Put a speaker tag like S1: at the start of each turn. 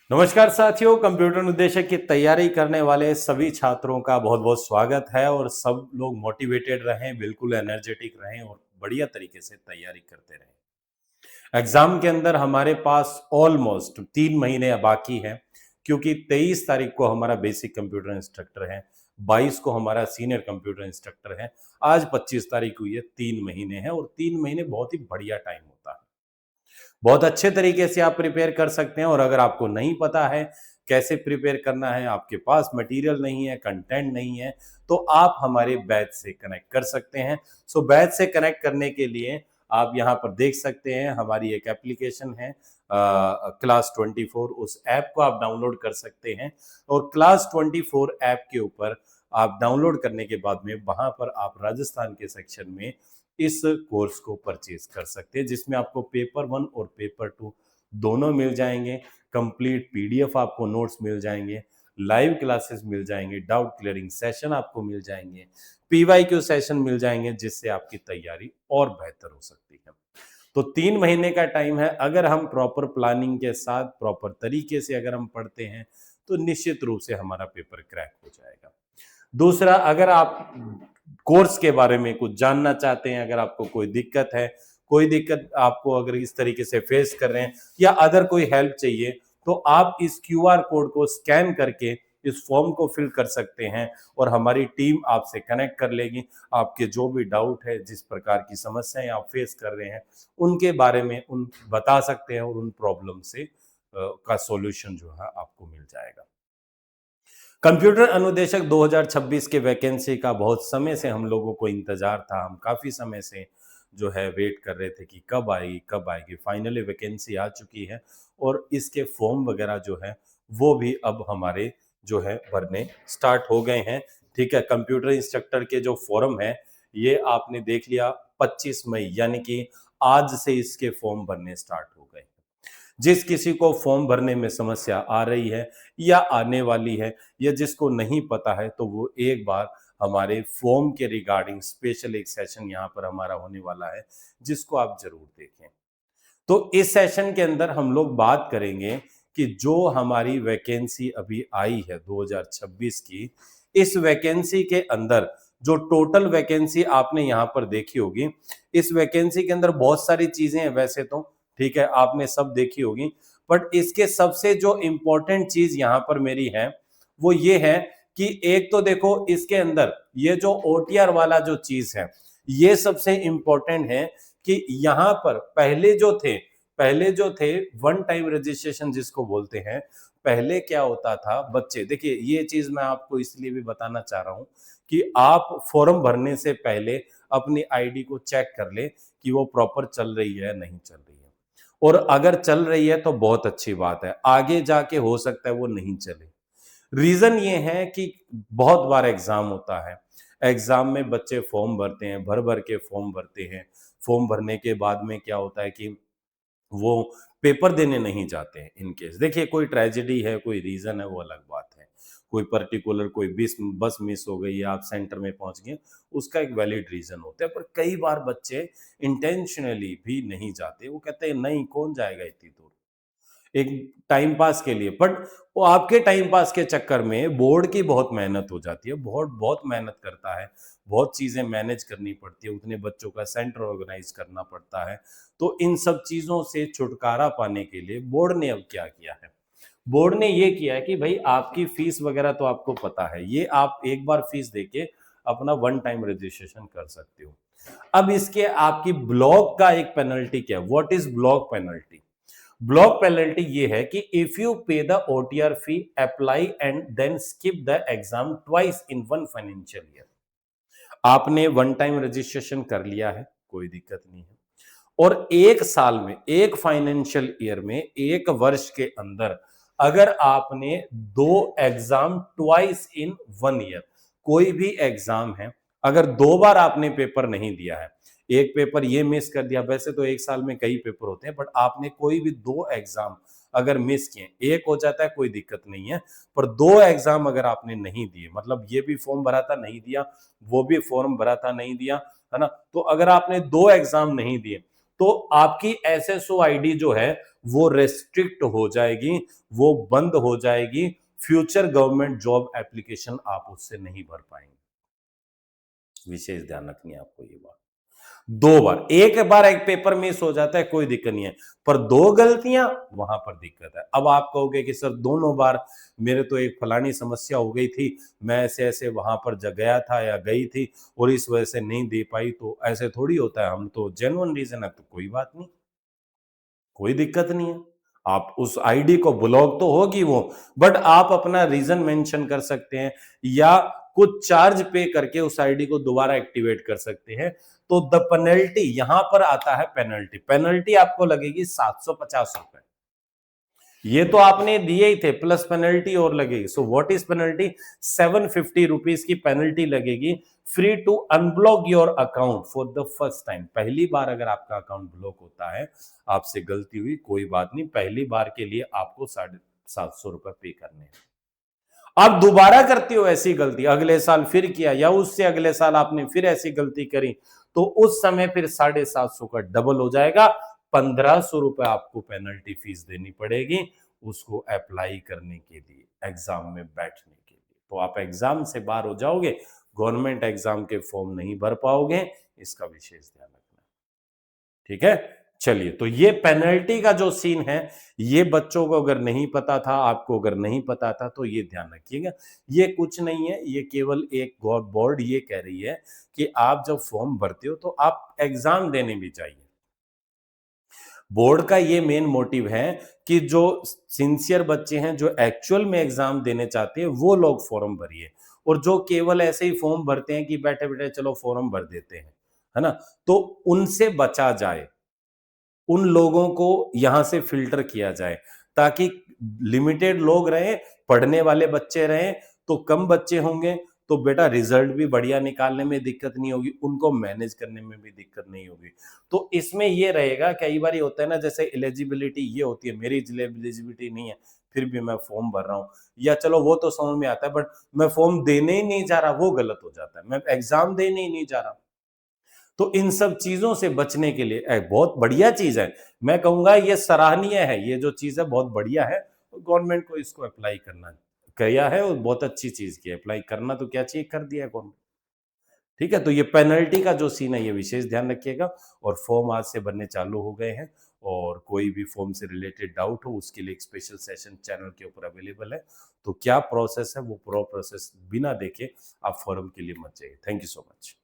S1: नमस्कार साथियों, कंप्यूटर निर्देशक की तैयारी करने वाले सभी छात्रों का बहुत बहुत स्वागत है और सब लोग मोटिवेटेड रहें, बिल्कुल एनर्जेटिक रहें और बढ़िया तरीके से तैयारी करते रहें। एग्जाम के अंदर हमारे पास ऑलमोस्ट 3 महीने बाकी हैं, क्योंकि 23 तारीख को हमारा बेसिक कंप्यूटर इंस्ट्रक्टर है, 22 को हमारा सीनियर कंप्यूटर इंस्ट्रक्टर है, आज 25 तारीख हुई है। 3 महीने हैं और 3 महीने बहुत ही बढ़िया टाइम होता है। बहुत अच्छे तरीके से आप प्रिपेयर कर सकते हैं। और अगर आपको नहीं पता है कैसे प्रिपेयर करना है, आपके पास मटेरियल नहीं है, कंटेंट नहीं है, तो आप हमारे बैच से कनेक्ट कर सकते हैं। सो बैच से कनेक्ट करने के लिए आप यहाँ पर देख सकते हैं, हमारी एक एप्लीकेशन है क्लास 24। उस ऐप को आप डाउनलोड कर सकते हैं और क्लास 24 ऐप के ऊपर आप डाउनलोड करने के बाद में वहां पर आप राजस्थान के सेक्शन में इस कोर्स को परचेज कर सकते हैं, जिसमें आपको पेपर 1 और पेपर 2 दोनों मिल जाएंगे। कंप्लीट पीडीएफ आपको नोट्स मिल जाएंगे, लाइव क्लासेस मिल जाएंगे, डाउट क्लियरिंग सेशन आपको मिल जाएंगे, पीवाईक्यू सेशन मिल जाएंगे, जिससे आपकी तैयारी और बेहतर हो सकती है। तो 3 महीने का टाइम है। अगर हम प्रॉपर प्लानिंग के साथ प्रॉपर तरीके से अगर हम पढ़ते हैं तो निश्चित रूप से हमारा पेपर क्रैक हो जाएगा। दूसरा, अगर आप कोर्स के बारे में कुछ जानना चाहते हैं, अगर आपको कोई दिक्कत है, कोई दिक्कत आपको अगर इस तरीके से फेस कर रहे हैं या अदर कोई हेल्प चाहिए, तो आप इस क्यूआर कोड को स्कैन करके इस फॉर्म को फिल कर सकते हैं और हमारी टीम आपसे कनेक्ट कर लेगी। आपके जो भी डाउट है, जिस प्रकार की समस्याएं आप फेस कर रहे हैं, उनके बारे में उन बता सकते हैं और उन प्रॉब्लम से का सॉल्यूशन जो है आपको मिल जाएगा। कंप्यूटर अनुदेशक 2026 के वैकेंसी का बहुत समय से हम लोगों को इंतजार था। हम काफ़ी समय से जो है वेट कर रहे थे कि कब आएगी, कब आएगी। फाइनली वैकेंसी आ चुकी है और इसके फॉर्म वगैरह जो है वो भी अब हमारे जो है भरने स्टार्ट हो गए हैं। ठीक है, कंप्यूटर इंस्ट्रक्टर के जो फॉर्म है, ये आपने देख लिया 25 मई, यानी कि आज से इसके फॉर्म भरने स्टार्ट हो गए। जिस किसी को फॉर्म भरने में समस्या आ रही है या आने वाली है या जिसको नहीं पता है, तो वो एक बार हमारे फॉर्म के रिगार्डिंग स्पेशल एक सेशन यहाँ पर हमारा होने वाला है, जिसको आप जरूर देखें। तो इस सेशन के अंदर हम लोग बात करेंगे कि जो हमारी वैकेंसी अभी आई है 2026 की, इस वैकेंसी के अंदर जो टोटल वैकेंसी आपने यहाँ पर देखी होगी, इस वैकेंसी के अंदर बहुत सारी चीजें हैं वैसे तो, ठीक है, आपने सब देखी होगी। बट इसके सबसे जो इंपॉर्टेंट चीज यहाँ पर मेरी है वो ये है कि एक तो देखो इसके अंदर ये जो ओटीआर वाला जो चीज है, ये सबसे इंपॉर्टेंट है कि यहाँ पर पहले जो थे वन टाइम रजिस्ट्रेशन जिसको बोलते हैं। पहले क्या होता था, बच्चे देखिए, ये चीज मैं आपको इसलिए भी बताना चाह रहा हूं कि आप फॉर्म भरने से पहले अपनी आईडी को चेक कर ले कि वो प्रॉपर चल रही है नहीं चल रही है। और अगर चल रही है तो बहुत अच्छी बात है, आगे जाके हो सकता है वो नहीं चले। रीजन ये है कि बहुत बार एग्जाम होता है, एग्जाम में बच्चे फॉर्म भरते हैं, भर भर के फॉर्म भरते हैं। फॉर्म भरने के बाद में क्या होता है कि वो पेपर देने नहीं जाते हैं। इन केस देखिए, कोई ट्रेजेडी है, कोई रीजन है, वो अलग बात है। कोई पर्टिकुलर कोई बस मिस हो गई या आप सेंटर में पहुंच गए, उसका एक वैलिड रीजन होता है। पर कई बार बच्चे इंटेंशनली भी नहीं जाते, वो कहते हैं नहीं, कौन जाएगा इतनी दूर, एक टाइम पास के लिए। बट वो आपके टाइम पास के चक्कर में बोर्ड की बहुत मेहनत हो जाती है, बहुत बहुत मेहनत करता है, बहुत चीजें मैनेज करनी पड़ती है, उतने बच्चों का सेंटर ऑर्गेनाइज करना पड़ता है। तो इन सब चीजों से छुटकारा पाने के लिए बोर्ड ने अब क्या किया है, बोर्ड ने ये किया है कि भाई आपकी फीस वगैरह तो आपको पता है, ये आप एक बार फीस देके अपना वन टाइम रजिस्ट्रेशन कर सकते हो। अब इसके आपकी ब्लॉक का एक पेनल्टी क्या है, what is block penalty? Block penalty ये है कि if you pay the OTR fee, apply and then skip the exam twice in one financial year. आपने वन टाइम रजिस्ट्रेशन कर लिया है, कोई दिक्कत नहीं है, और एक साल में, एक फाइनेंशियल ईयर में, एक वर्ष के अंदर अगर आपने दो exam twice in one year, कोई भी एग्जाम है, अगर दो बार आपने पेपर नहीं दिया है, एक पेपर ये मिस कर दिया, वैसे तो एक साल में कई पेपर होते हैं, बट आपने कोई भी दो एग्जाम अगर मिस किए, एक हो जाता है कोई दिक्कत नहीं है, पर दो एग्जाम अगर आपने नहीं दिए, मतलब ये भी फॉर्म भरा था नहीं दिया, वो भी फॉर्म भरा था नहीं दिया, है ना, तो अगर आपने दो एग्जाम नहीं दिए तो आपकी एसएसओ आईडी जो है वो रेस्ट्रिक्ट हो जाएगी, वो बंद हो जाएगी। फ्यूचर गवर्नमेंट जॉब एप्लीकेशन आप उससे नहीं भर पाएंगे। विशेष ध्यान रखनी है आपको ये बात। दो बार, एक बार एक पेपर मिस हो जाता है कोई दिक्कत नहीं है, पर दो गलतियां वहां पर दिक्कत है। अब आप कहोगे कि सर दोनों बार मेरे तो एक फलानी समस्या हो गई थी, मैं ऐसे ऐसे वहां पर गया था या गई थी और इस वजह से नहीं दे पाई, तो ऐसे थोड़ी होता है, हम तो जेन्युइन रीजन है तो कोई बात नहीं, कोई दिक्कत नहीं है। आप उस आईडी को ब्लॉक तो होगी वो, बट आप अपना रीजन मेंशन कर सकते हैं या कुछ चार्ज पे करके उस आईडी को दोबारा एक्टिवेट कर सकते हैं। तो द पेनल्टी यहां पर आता है, पेनल्टी पेनल्टी आपको लगेगी 750 रुपए। ये तो आपने दिए ही थे, प्लस पेनल्टी और लगेगी। So what is penalty? 750 rupees की पेनल्टी लगेगी। Free to unblock your account for the first time. पहली बार अगर आपका अकाउंट ब्लॉक होता है, आपसे गलती हुई, कोई बात नहीं, पहली बार के लिए आपको 750 रुपए पे करने हैं। आप दोबारा करते हो ऐसी गलती, अगले साल फिर किया या उससे अगले साल आपने फिर ऐसी गलती करी, तो उस समय फिर 750 का डबल हो जाएगा। 1500 रुपए आपको पेनल्टी फीस देनी पड़ेगी उसको अप्लाई करने के लिए, एग्जाम में बैठने के लिए। तो आप एग्जाम से बाहर हो जाओगे, गवर्नमेंट एग्जाम के फॉर्म नहीं भर पाओगे, इसका विशेष ध्यान रखना। ठीक है, चलिए, तो ये पेनल्टी का जो सीन है, ये बच्चों को अगर नहीं पता था, आपको अगर नहीं पता था, तो ये ध्यान रखिएगा। ये कुछ नहीं है, ये केवल एक बोर्ड ये कह रही है कि आप जब फॉर्म भरते हो तो आप एग्जाम देने भी जाइए। बोर्ड का ये मेन मोटिव है कि जो सिंसियर बच्चे हैं, जो एक्चुअल में एग्जाम देने चाहते हैं, वो लोग फॉर्म भरिए। और जो केवल ऐसे ही फॉर्म भरते हैं कि बैठे बैठे चलो फॉर्म भर देते हैं, है ना, तो उनसे बचा जाए, उन लोगों को यहां से फिल्टर किया जाए, ताकि लिमिटेड लोग रहे, पढ़ने वाले बच्चे रहे, तो कम बच्चे होंगे तो बेटा रिजल्ट भी बढ़िया निकालने में दिक्कत नहीं होगी, उनको मैनेज करने में भी दिक्कत नहीं होगी। तो इसमें ये रहेगा, कई बार ये होता है ना, जैसे एलिजिबिलिटी ये होती है, मेरी एलिजिबिलिटी नहीं है फिर भी मैं फॉर्म भर रहा हूँ, या चलो वो तो समझ में आता है, बट मैं फॉर्म देने ही नहीं जा रहा, वो गलत हो जाता है, मैं एग्जाम देने ही नहीं जा रहा। तो इन सब चीजों से बचने के लिए बहुत बढ़िया चीज है, मैं कहूंगा ये सराहनीय है, ये जो चीज है बहुत बढ़िया है। गवर्नमेंट को इसको अप्लाई करना किया है और बहुत अच्छी चीज की, अप्लाई करना तो क्या चाहिए, कर दिया गवर्नमेंट। ठीक है, तो ये पेनल्टी का जो सीन है ये विशेष ध्यान रखिएगा। और फॉर्म आज से बनने चालू हो गए हैं, और कोई भी फॉर्म से रिलेटेड डाउट हो उसके लिए एक स्पेशल सेशन चैनल के ऊपर अवेलेबल है। तो क्या प्रोसेस है, वो प्रोसेस बिना देखे आप फॉर्म के लिए मत जाइए। Thank you so much.